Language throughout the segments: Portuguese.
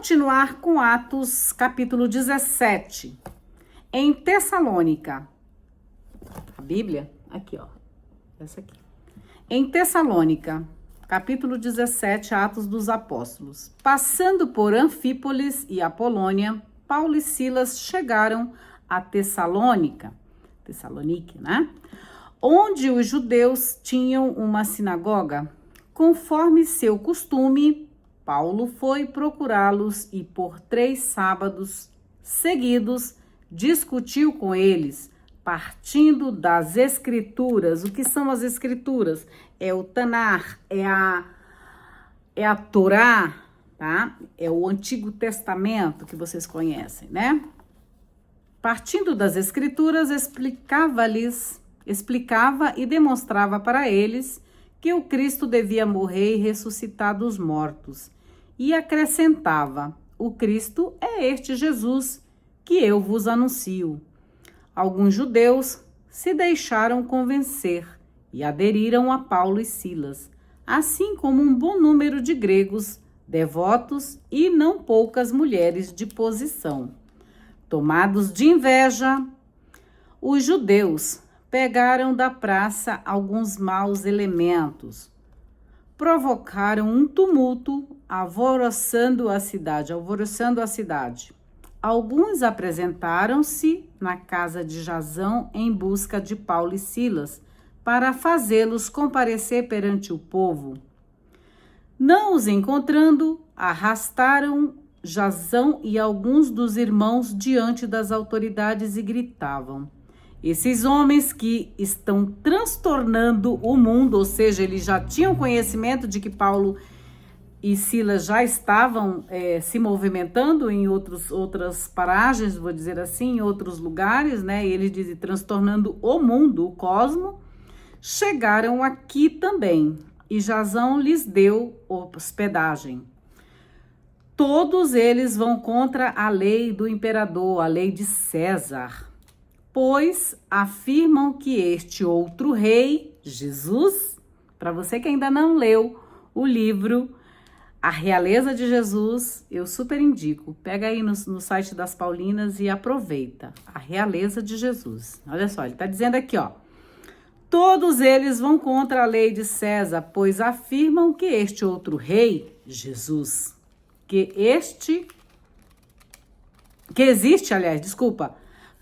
continuar com Atos, capítulo 17. Em Tessalônica. A Bíblia? Aqui, ó. Essa aqui. Em Tessalônica, capítulo 17, Atos dos Apóstolos. Passando por Anfípolis e Apolônia, Paulo e Silas chegaram a Tessalônica, né? Onde os judeus tinham uma sinagoga. Conforme seu costume, Paulo foi procurá-los e por 3 sábados seguidos discutiu com eles, partindo das Escrituras. O que são as Escrituras? É o Tanar, é a Torá, tá? É o Antigo Testamento que vocês conhecem, né? Partindo das Escrituras, explicava e demonstrava para eles que o Cristo devia morrer e ressuscitar dos mortos. E acrescentava: o Cristo é este Jesus que eu vos anuncio. Alguns judeus se deixaram convencer e aderiram a Paulo e Silas, assim como um bom número de gregos devotos e não poucas mulheres de posição. Tomados de inveja, os judeus pegaram da praça alguns maus elementos, provocaram um tumulto, alvoroçando a cidade. Alguns apresentaram-se na casa de Jasão em busca de Paulo e Silas, para fazê-los comparecer perante o povo. Não os encontrando, arrastaram Jasão e alguns dos irmãos diante das autoridades e gritavam: esses homens que estão transtornando o mundo, ou seja, eles já tinham conhecimento de que Paulo e Silas já estavam se movimentando em outras paragens, vou dizer assim, em outros lugares, né? E eles dizem, transtornando o mundo, o cosmo, chegaram aqui também, e Jasão lhes deu hospedagem. Todos eles vão contra a lei do imperador, a lei de César, pois afirmam que este outro rei, Jesus, para você que ainda não leu o livro A Realeza de Jesus, eu super indico. Pega aí no site das Paulinas e aproveita. A Realeza de Jesus. Olha só, ele está dizendo aqui, ó. Todos eles vão contra a lei de César, pois afirmam que este outro rei, Jesus,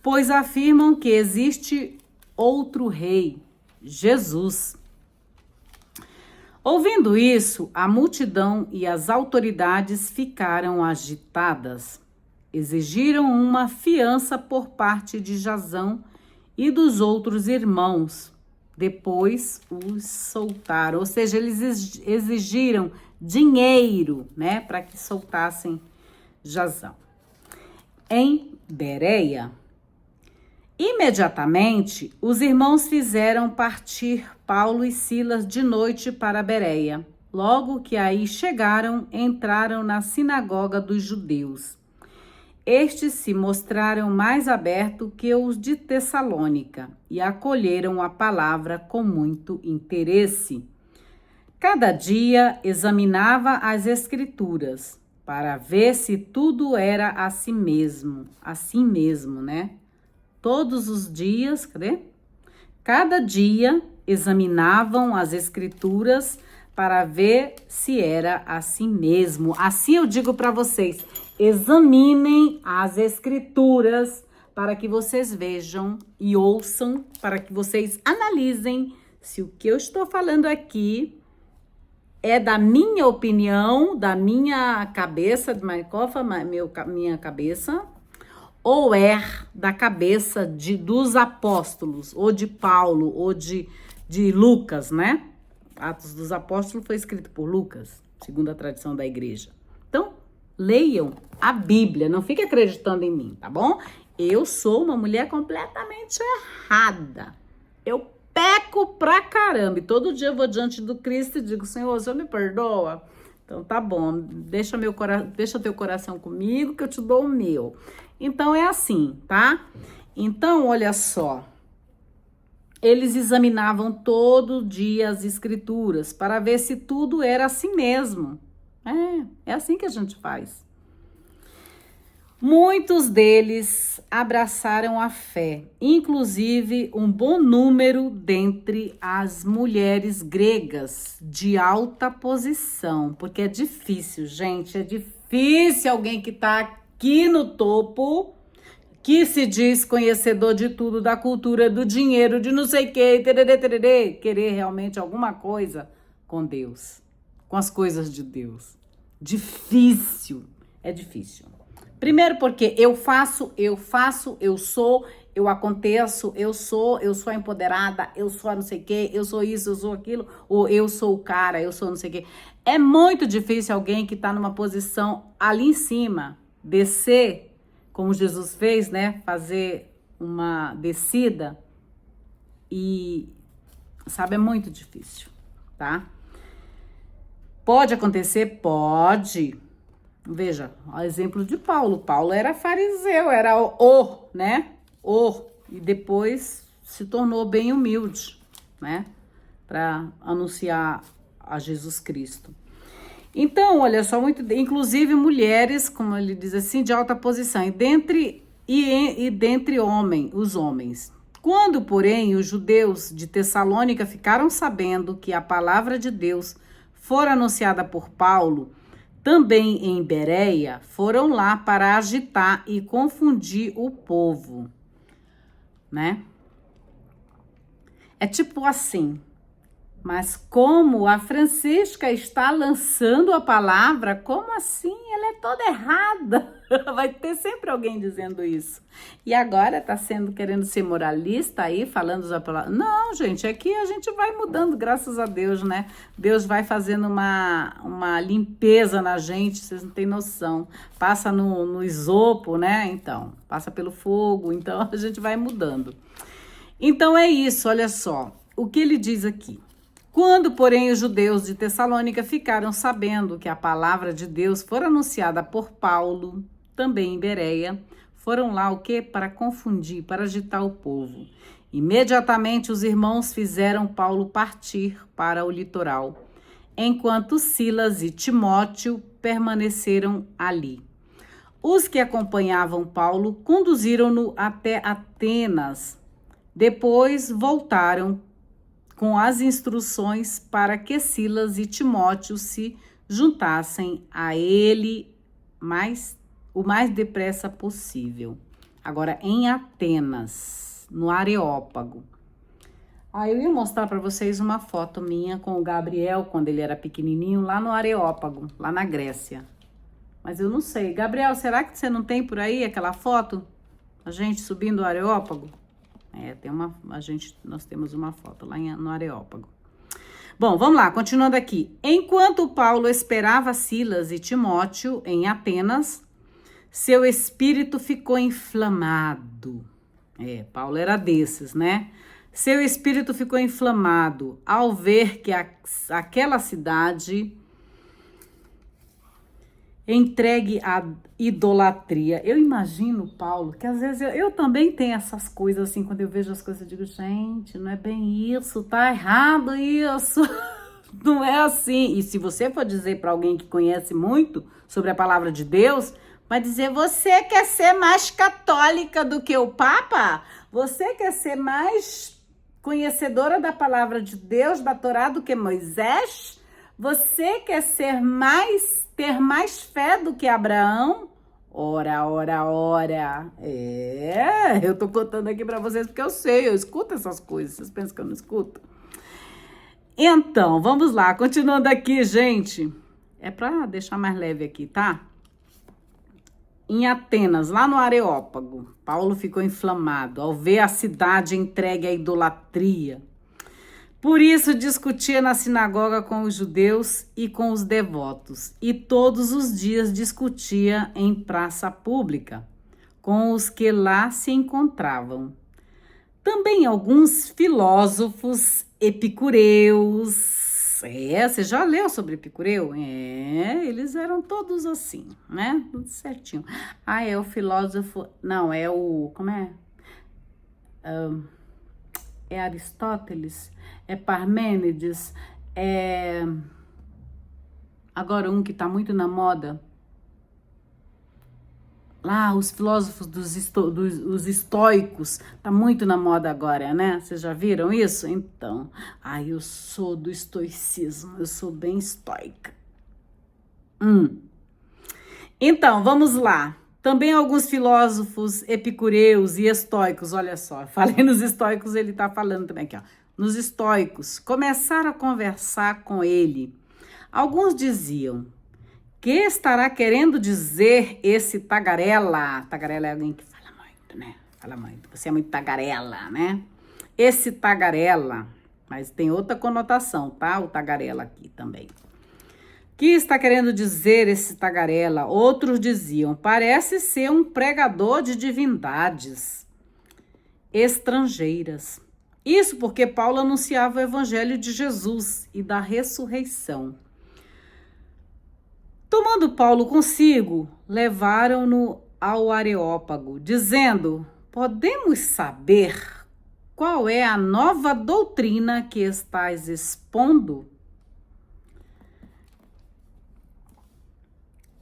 pois afirmam que existe outro rei, Jesus. Ouvindo isso, a multidão e as autoridades ficaram agitadas. Exigiram uma fiança por parte de Jasão e dos outros irmãos. Depois os soltaram, ou seja, eles exigiram dinheiro, né, para que soltassem Jasão. Em Bereia, imediatamente, os irmãos fizeram partir Paulo e Silas de noite para Bereia. Logo que aí chegaram, entraram na sinagoga dos judeus. Estes se mostraram mais abertos que os de Tessalônica e acolheram a palavra com muito interesse. Cada dia examinava as Escrituras para ver se tudo era assim mesmo, né? Todos os dias, Cada dia examinavam as Escrituras para ver se era assim mesmo. Assim eu digo para vocês, examinem as Escrituras para que vocês vejam e ouçam, para que vocês analisem se o que eu estou falando aqui é da minha opinião, da minha cabeça, de Marcofa, minha cabeça, ou é da cabeça dos apóstolos, ou de Paulo, ou de Lucas, né? Atos dos Apóstolos foi escrito por Lucas, segundo a tradição da igreja. Então, leiam a Bíblia, não fiquem acreditando em mim, tá bom? Eu sou uma mulher completamente errada. Eu peco pra caramba. E todo dia eu vou diante do Cristo e digo, Senhor, o Senhor me perdoa? Então tá bom, deixa teu coração comigo que eu te dou o meu. Então é assim, tá? Então, olha só. Eles examinavam todo dia as Escrituras para ver se tudo era assim mesmo. É assim que a gente faz. Muitos deles abraçaram a fé, inclusive um bom número dentre as mulheres gregas de alta posição, porque é difícil, gente, é difícil alguém que está aqui no topo, que se diz conhecedor de tudo, da cultura, do dinheiro, de não sei o que, querer realmente alguma coisa com Deus, com as coisas de Deus. Difícil, é difícil. Primeiro porque eu faço, eu sou, eu aconteço, eu sou a empoderada, eu sou a não sei o quê, eu sou isso, eu sou aquilo, ou eu sou o cara, eu sou não sei o quê. É muito difícil alguém que está numa posição ali em cima, descer, como Jesus fez, né? Fazer uma descida e, sabe, é muito difícil, tá? Pode acontecer? Pode. Veja, o exemplo de Paulo. Paulo era fariseu, era né? E depois se tornou bem humilde, né? Para anunciar a Jesus Cristo. Então, olha só, inclusive mulheres, como ele diz assim, de alta posição, e dentre os homens. Quando, porém, os judeus de Tessalônica ficaram sabendo que a palavra de Deus fora anunciada por Paulo, também em Bereia, foram lá para agitar e confundir o povo, né? É tipo assim, mas como a Francisca está lançando a palavra, como assim? Ela é toda errada. Vai ter sempre alguém dizendo isso. E agora está querendo ser moralista aí, falando a palavra. Não, gente, é que a gente vai mudando, graças a Deus, né? Deus vai fazendo uma limpeza na gente, vocês não têm noção. Passa no isopo, né? Então, passa pelo fogo, então a gente vai mudando. Então é isso, olha só. O que ele diz aqui? Quando, porém, os judeus de Tessalônica ficaram sabendo que a palavra de Deus fora anunciada por Paulo, também em Bereia, foram lá o quê? Para confundir, para agitar o povo. Imediatamente os irmãos fizeram Paulo partir para o litoral, enquanto Silas e Timóteo permaneceram ali. Os que acompanhavam Paulo conduziram-no até Atenas. Depois voltaram com as instruções para que Silas e Timóteo se juntassem a ele o mais depressa possível. Agora, em Atenas, no Areópago. Eu ia mostrar para vocês uma foto minha com o Gabriel, quando ele era pequenininho, lá no Areópago, lá na Grécia. Mas eu não sei. Gabriel, será que você não tem por aí aquela foto? A gente subindo o Areópago? Nós temos uma foto lá no Areópago. Bom, vamos lá, continuando aqui. Enquanto Paulo esperava Silas e Timóteo em Atenas, seu espírito ficou inflamado. Paulo era desses, né? Seu espírito ficou inflamado ao ver que aquela cidade entregue à idolatria. Eu imagino, Paulo, que às vezes eu também tenho essas coisas assim, quando eu vejo as coisas eu digo, gente, não é bem isso, tá errado isso. Não é assim. E se você for dizer para alguém que conhece muito sobre a palavra de Deus, vai dizer, você quer ser mais católica do que o Papa? Você quer ser mais conhecedora da palavra de Deus, da Torá, do que Moisés? Você quer ter mais fé do que Abraão? Ora. Eu tô contando aqui para vocês porque eu sei, eu escuto essas coisas. Vocês pensam que eu não escuto? Então, vamos lá, continuando aqui, gente. É para deixar mais leve aqui, tá? Em Atenas, lá no Areópago, Paulo ficou inflamado ao ver a cidade entregue à idolatria. Por isso discutia na sinagoga com os judeus e com os devotos, e todos os dias discutia em praça pública com os que lá se encontravam. Também alguns filósofos epicureus. Você já leu sobre Epicureu? Eles eram todos assim, né? Tudo certinho. É o filósofo... Não, é o... Como é? É Aristóteles, é Parmênides, agora um que tá muito na moda, Lá, os filósofos dos estoicos, tá muito na moda agora, né? Vocês já viram isso? Então, eu sou do estoicismo, eu sou bem estoica. Então, vamos lá. Também alguns filósofos epicureus e estoicos, olha só, falei nos estoicos, ele tá falando também aqui, ó. Nos estoicos, começaram a conversar com ele. Alguns diziam: que estará querendo dizer esse tagarela? Tagarela é alguém que fala muito, né? Fala muito. Você é muito tagarela, né? Esse tagarela, mas tem outra conotação, tá? O tagarela aqui também. Que está querendo dizer esse tagarela? Outros diziam: parece ser um pregador de divindades estrangeiras. Isso porque Paulo anunciava o evangelho de Jesus e da ressurreição. Tomando Paulo consigo, levaram-no ao Areópago, dizendo: podemos saber qual é a nova doutrina que estás expondo?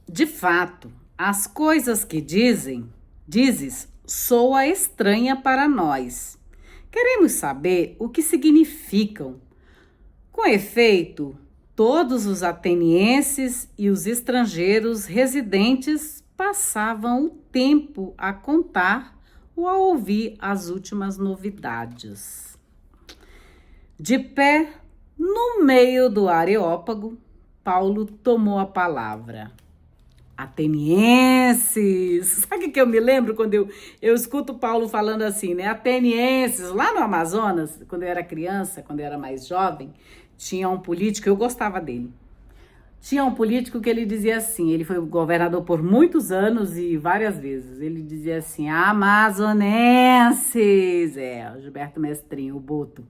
De fato, as coisas que dizes, soa estranha para nós. Queremos saber o que significam. Com efeito, todos os atenienses e os estrangeiros residentes passavam o tempo a contar ou a ouvir as últimas novidades. De pé, no meio do Areópago, Paulo tomou a palavra. Atenienses, sabe o que eu me lembro quando eu escuto Paulo falando assim, né? Atenienses, lá no Amazonas, quando eu era criança, quando eu era mais jovem, tinha um político, eu gostava dele. Tinha um político que ele dizia assim, ele foi governador por muitos anos e várias vezes. Ele dizia assim: amazonenses, o Gilberto Mestrinho, o Boto.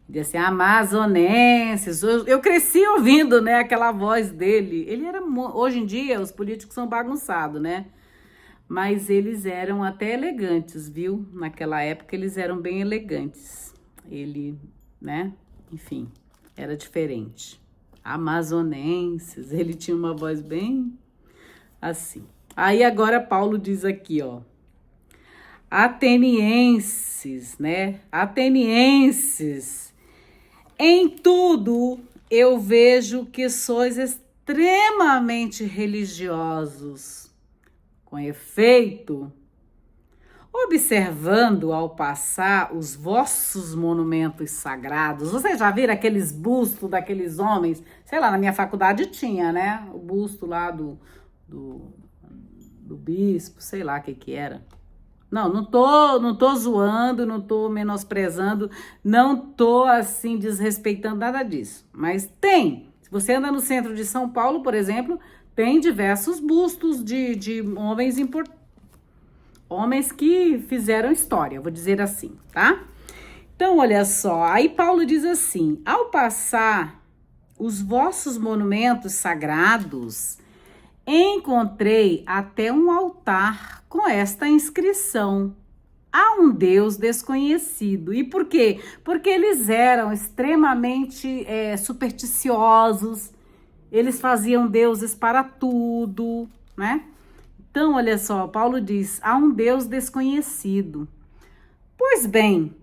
Dizia assim: amazonenses. Eu cresci ouvindo, né, aquela voz dele. Ele era, hoje em dia, os políticos são bagunçados, né? Mas eles eram até elegantes, viu? Naquela época eles eram bem elegantes. Ele, né? Enfim, era diferente. Amazonenses. Ele tinha uma voz bem assim. Aí agora Paulo diz aqui, ó. Atenienses, né? Atenienses. Em tudo eu vejo que sois extremamente religiosos. Com efeito, observando ao passar os vossos monumentos sagrados, vocês já viram aqueles bustos daqueles homens? Sei lá, na minha faculdade tinha, né? O busto lá do bispo, sei lá o que era. Não tô zoando, não tô menosprezando, não tô assim desrespeitando nada disso. Mas tem. Se você anda no centro de São Paulo, por exemplo, tem diversos bustos de homens importantes. Homens que fizeram história, vou dizer assim, tá? Então, olha só, aí Paulo diz assim: ao passar os vossos monumentos sagrados, encontrei até um altar com esta inscrição: a um Deus desconhecido. E por quê? Porque eles eram extremamente supersticiosos, eles faziam deuses para tudo, né? Então, olha só, Paulo diz: há um Deus desconhecido. Pois bem,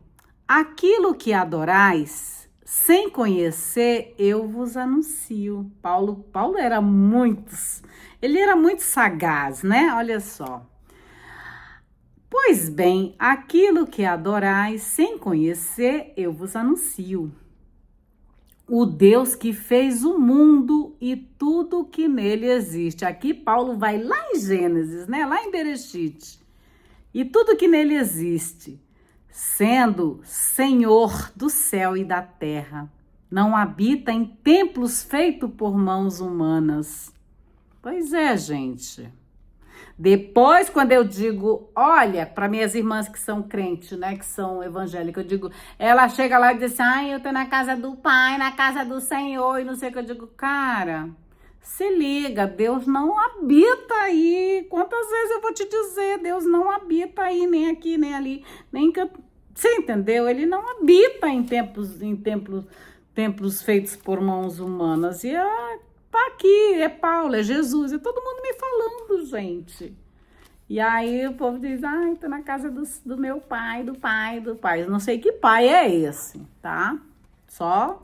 aquilo que adorais, sem conhecer, eu vos anuncio. Paulo ele era muito sagaz, né? Olha só. Pois bem, aquilo que adorais, sem conhecer, eu vos anuncio. O Deus que fez o mundo e tudo que nele existe. Aqui Paulo vai lá em Gênesis, né? Lá em Bereshit. E tudo que nele existe, sendo Senhor do céu e da terra, não habita em templos feitos por mãos humanas. Pois é, gente. Depois, quando eu digo, olha, para minhas irmãs que são crentes, né, que são evangélicas, eu digo, ela chega lá e diz assim: ai, eu tô na casa do Pai, na casa do Senhor, e não sei o que. Eu digo: cara, se liga, Deus não habita aí. Quantas vezes eu vou te dizer, Deus não habita aí, nem aqui, nem ali, nem que... Você entendeu? Ele não habita em templos feitos por mãos humanas. E tá aqui, é Paulo, é Jesus, é todo mundo me falando, gente. E aí o povo diz, ai, tô na casa do meu pai, do pai. Eu não sei que pai é esse, tá? Só.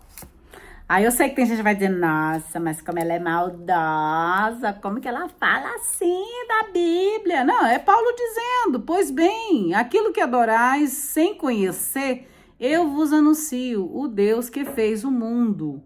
Aí eu sei que tem gente que vai dizer, nossa, mas como ela é maldosa, como que ela fala assim da Bíblia? Não, é Paulo dizendo, pois bem, aquilo que adorais sem conhecer, eu vos anuncio, o Deus que fez o mundo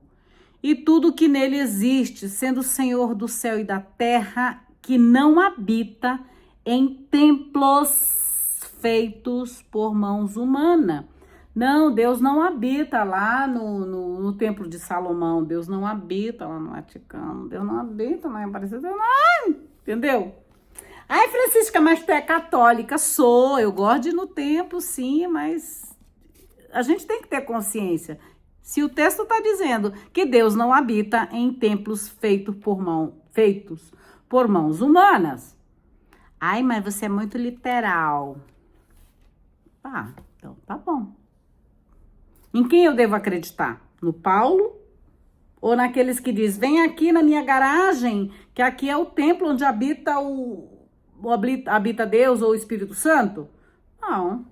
e tudo que nele existe, sendo o Senhor do céu e da terra, que não habita em templos feitos por mãos humanas. Não, Deus não habita lá no Templo de Salomão. Deus não habita lá no Vaticano. Deus não habita lá em Aparecida. Não, entendeu? Ai, Francisca, mas tu é católica? Sou, eu gosto de ir no templo, sim, mas a gente tem que ter consciência. Se o texto está dizendo que Deus não habita em templos feitos por mãos humanas. Ai, mas você é muito literal. Ah, então tá bom. Em quem eu devo acreditar? No Paulo? Ou naqueles que diz, vem aqui na minha garagem, que aqui é o templo onde habita Deus ou o Espírito Santo? Não.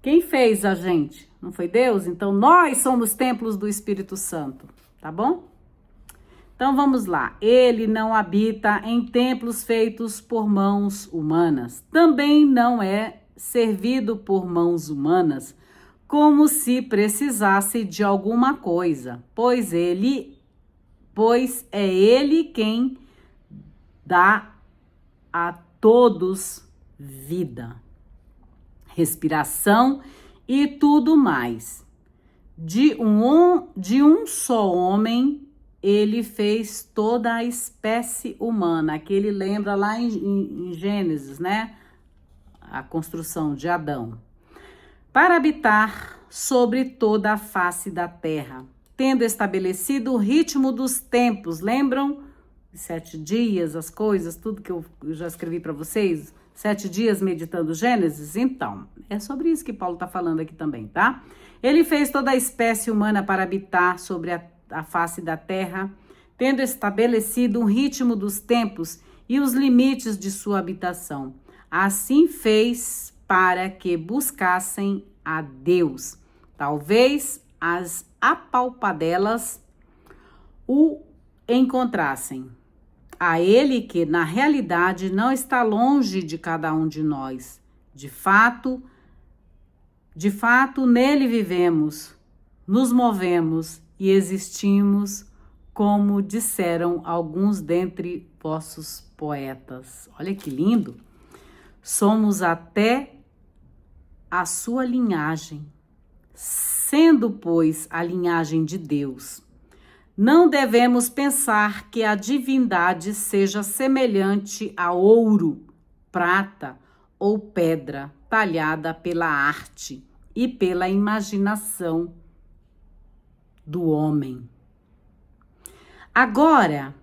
Quem fez a gente? Não foi Deus? Então nós somos templos do Espírito Santo, tá bom? Então vamos lá. Ele não habita em templos feitos por mãos humanas. Também não é servido por mãos humanas, como se precisasse de alguma coisa, pois é ele quem dá a todos vida, respiração e tudo mais. De um só homem, ele fez toda a espécie humana, que ele lembra lá em Gênesis, né? A construção de Adão. Para habitar sobre toda a face da terra, tendo estabelecido o ritmo dos tempos. Lembram? 7 dias, as coisas, tudo que eu já escrevi para vocês? 7 dias meditando Gênesis? Então, é sobre isso que Paulo está falando aqui também, tá? Ele fez toda a espécie humana para habitar sobre a face da terra, tendo estabelecido o ritmo dos tempos e os limites de sua habitação. Assim fez para que buscassem a Deus. Talvez as apalpadelas o encontrassem. A ele que, na realidade, não está longe de cada um de nós. De fato, nele vivemos, nos movemos e existimos, como disseram alguns dentre vossos poetas. Olha que lindo! Somos até a sua linhagem, sendo, pois, a linhagem de Deus. Não devemos pensar que a divindade seja semelhante a ouro, prata ou pedra talhada pela arte e pela imaginação do homem. Agora,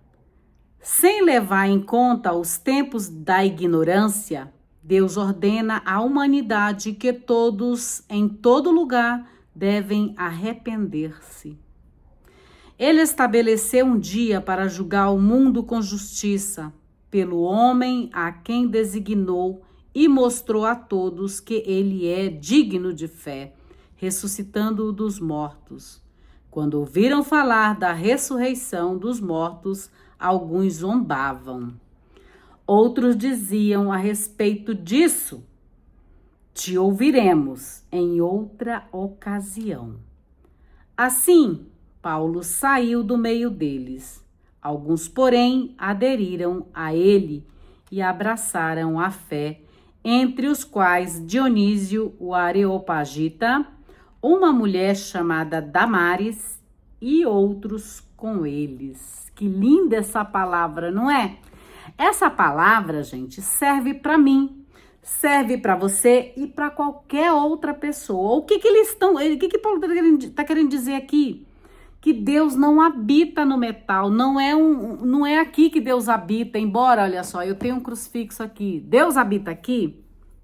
sem levar em conta os tempos da ignorância, Deus ordena à humanidade que todos, em todo lugar, devem arrepender-se. Ele estabeleceu um dia para julgar o mundo com justiça, pelo homem a quem designou, e mostrou a todos que ele é digno de fé, ressuscitando-o dos mortos. Quando ouviram falar da ressurreição dos mortos, alguns zombavam. Outros diziam a respeito disso: te ouviremos em outra ocasião. Assim, Paulo saiu do meio deles. Alguns, porém, aderiram a ele e abraçaram a fé, entre os quais Dionísio, o Areopagita, uma mulher chamada Damaris e outros com eles. Que linda essa palavra, não é? Essa palavra, gente, serve para mim, serve para você e para qualquer outra pessoa. O que Paulo está querendo dizer aqui? Que Deus não habita no metal, não é aqui que Deus habita, embora, olha só, eu tenho um crucifixo aqui. Deus habita aqui?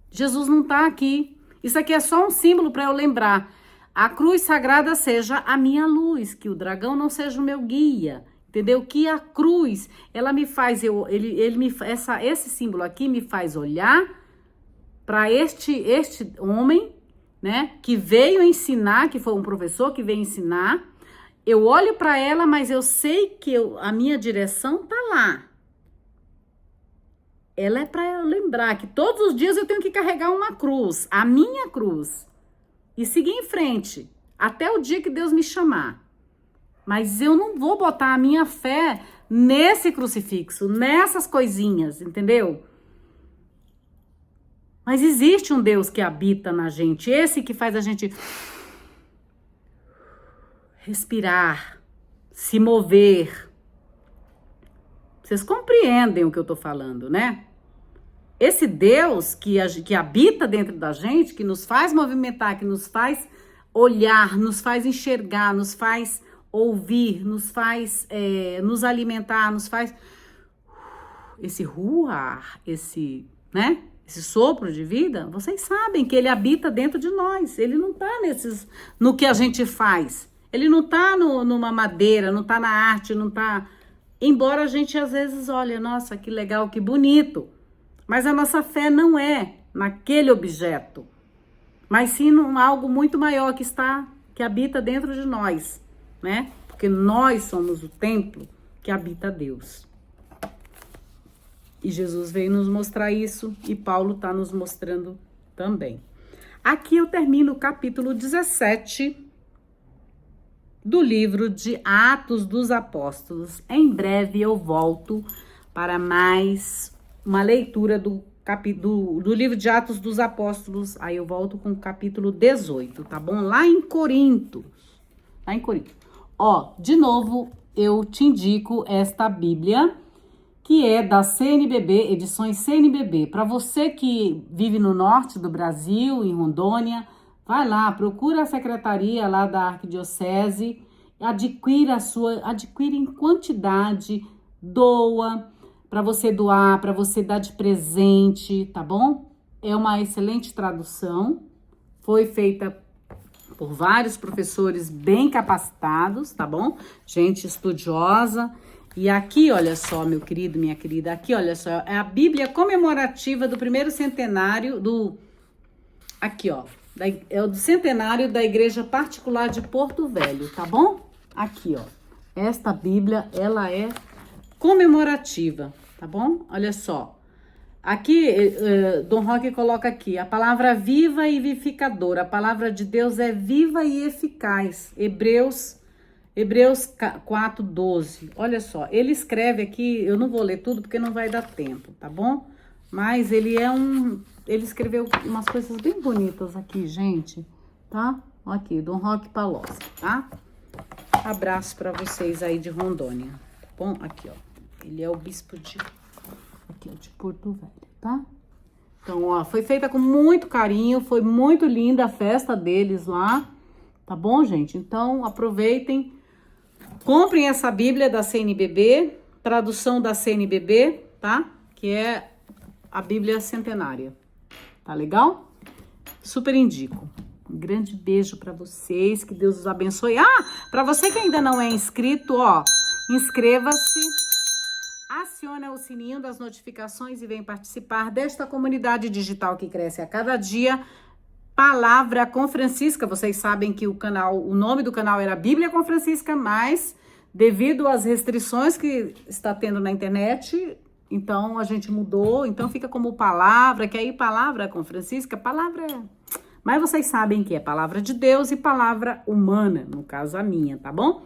Jesus não está aqui. Isso aqui é só um símbolo para eu lembrar. A cruz sagrada seja a minha luz, que o dragão não seja o meu guia, entendeu? Que a cruz, ela me faz, esse símbolo aqui me faz olhar para este homem, né, que veio ensinar, que foi um professor que veio ensinar. Eu olho para ela, mas eu sei que a minha direção tá lá. Ela é para eu lembrar que todos os dias eu tenho que carregar uma cruz, a minha cruz, e seguir em frente, até o dia que Deus me chamar. Mas eu não vou botar a minha fé nesse crucifixo, nessas coisinhas, entendeu? Mas existe um Deus que habita na gente, esse que faz a gente respirar, se mover. Vocês compreendem o que eu tô falando, né? Esse Deus que habita dentro da gente, que nos faz movimentar, que nos faz olhar, nos faz enxergar, nos faz ouvir, nos faz nos alimentar, nos faz esse ruar, esse sopro de vida. Vocês sabem que ele habita dentro de nós. Ele não tá no que a gente faz. Ele não tá numa madeira, não tá na arte, não tá... Embora a gente às vezes olhe, nossa, que legal, que bonito. Mas a nossa fé não é naquele objeto, mas sim em algo muito maior que habita dentro de nós, né? Porque nós somos o templo que habita Deus. E Jesus veio nos mostrar isso e Paulo está nos mostrando também. Aqui eu termino o capítulo 17 do livro de Atos dos Apóstolos. Em breve eu volto para mais uma leitura do livro de Atos dos Apóstolos. Aí eu volto com o capítulo 18, tá bom? Lá em Corinto. Ó, de novo, eu te indico esta Bíblia, que é da CNBB, edições CNBB. Para você que vive no norte do Brasil, em Rondônia, vai lá, procura a secretaria lá da Arquidiocese, adquira em quantidade, doa, para você doar, para você dar de presente, tá bom? É uma excelente tradução, foi feita por vários professores bem capacitados, tá bom? Gente estudiosa. E aqui, olha só, meu querido, minha querida, aqui, olha só, é a Bíblia comemorativa do primeiro centenário aqui, ó, é o do centenário da Igreja Particular de Porto Velho, tá bom? Aqui, ó, esta Bíblia, ela é comemorativa, tá bom? Olha só, aqui, Dom Roque coloca aqui, a palavra viva e vivificadora, a palavra de Deus é viva e eficaz, Hebreus 4:12, olha só, ele escreve aqui, eu não vou ler tudo porque não vai dar tempo, tá bom? Mas ele escreveu umas coisas bem bonitas aqui, gente, tá? Aqui, Dom Roque Palocci, tá? Abraço para vocês aí de Rondônia, tá bom? Aqui, ó, ele é o bispo de Porto Velho, tá? Então, ó, foi feita com muito carinho, foi muito linda a festa deles lá, tá bom, gente? Então, aproveitem, comprem essa Bíblia da CNBB, tradução da CNBB, tá? Que é a Bíblia Centenária, tá legal? Super indico. Um grande beijo para vocês, que Deus os abençoe. Para você que ainda não é inscrito, ó, inscreva-se, acione o sininho das notificações e vem participar desta comunidade digital que cresce a cada dia. Palavra com Francisca, vocês sabem que o nome do canal era Bíblia com Francisca, mas devido às restrições que está tendo na internet, então a gente mudou, então fica como palavra, que aí palavra com Francisca, mas vocês sabem que é palavra de Deus e palavra humana, no caso a minha, tá bom?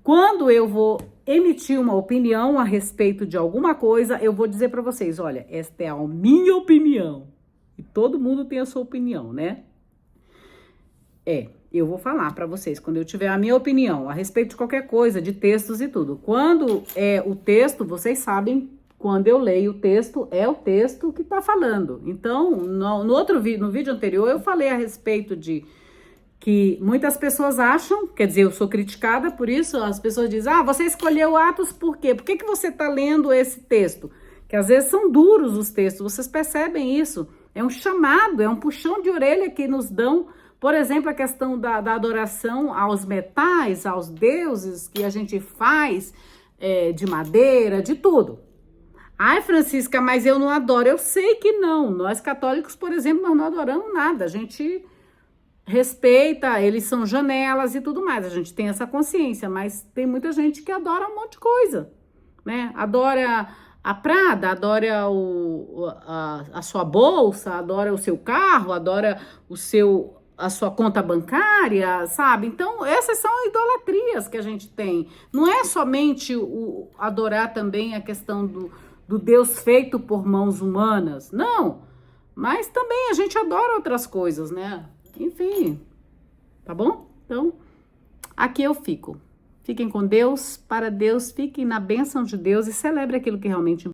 Quando eu vou emitir uma opinião a respeito de alguma coisa, eu vou dizer para vocês, olha, esta é a minha opinião. E todo mundo tem a sua opinião, né? Eu vou falar para vocês, quando eu tiver a minha opinião a respeito de qualquer coisa, de textos e tudo. Quando é o texto, vocês sabem, quando eu leio o texto, é o texto que tá falando. Então, no vídeo anterior, eu falei a respeito de que muitas pessoas acham, quer dizer, eu sou criticada por isso, as pessoas dizem, você escolheu Atos por quê? Por que você tá lendo esse texto? Que às vezes são duros os textos, vocês percebem isso? É um chamado, é um puxão de orelha que nos dão, por exemplo, a questão da adoração aos metais, aos deuses que a gente faz, de madeira, de tudo. Ai, Francisca, mas eu não adoro. Eu sei que não. Nós católicos, por exemplo, nós não adoramos nada. A gente respeita, eles são janelas e tudo mais. A gente tem essa consciência, mas tem muita gente que adora um monte de coisa, né? Adora a Prada, adora a sua bolsa, adora o seu carro, adora a sua conta bancária, sabe? Então, essas são idolatrias que a gente tem. Não é somente adorar também a questão do Deus feito por mãos humanas, não. Mas também a gente adora outras coisas, né? Enfim, tá bom? Então, aqui eu fico. Fiquem com Deus, para Deus, fiquem na bênção de Deus e celebre aquilo que realmente importa.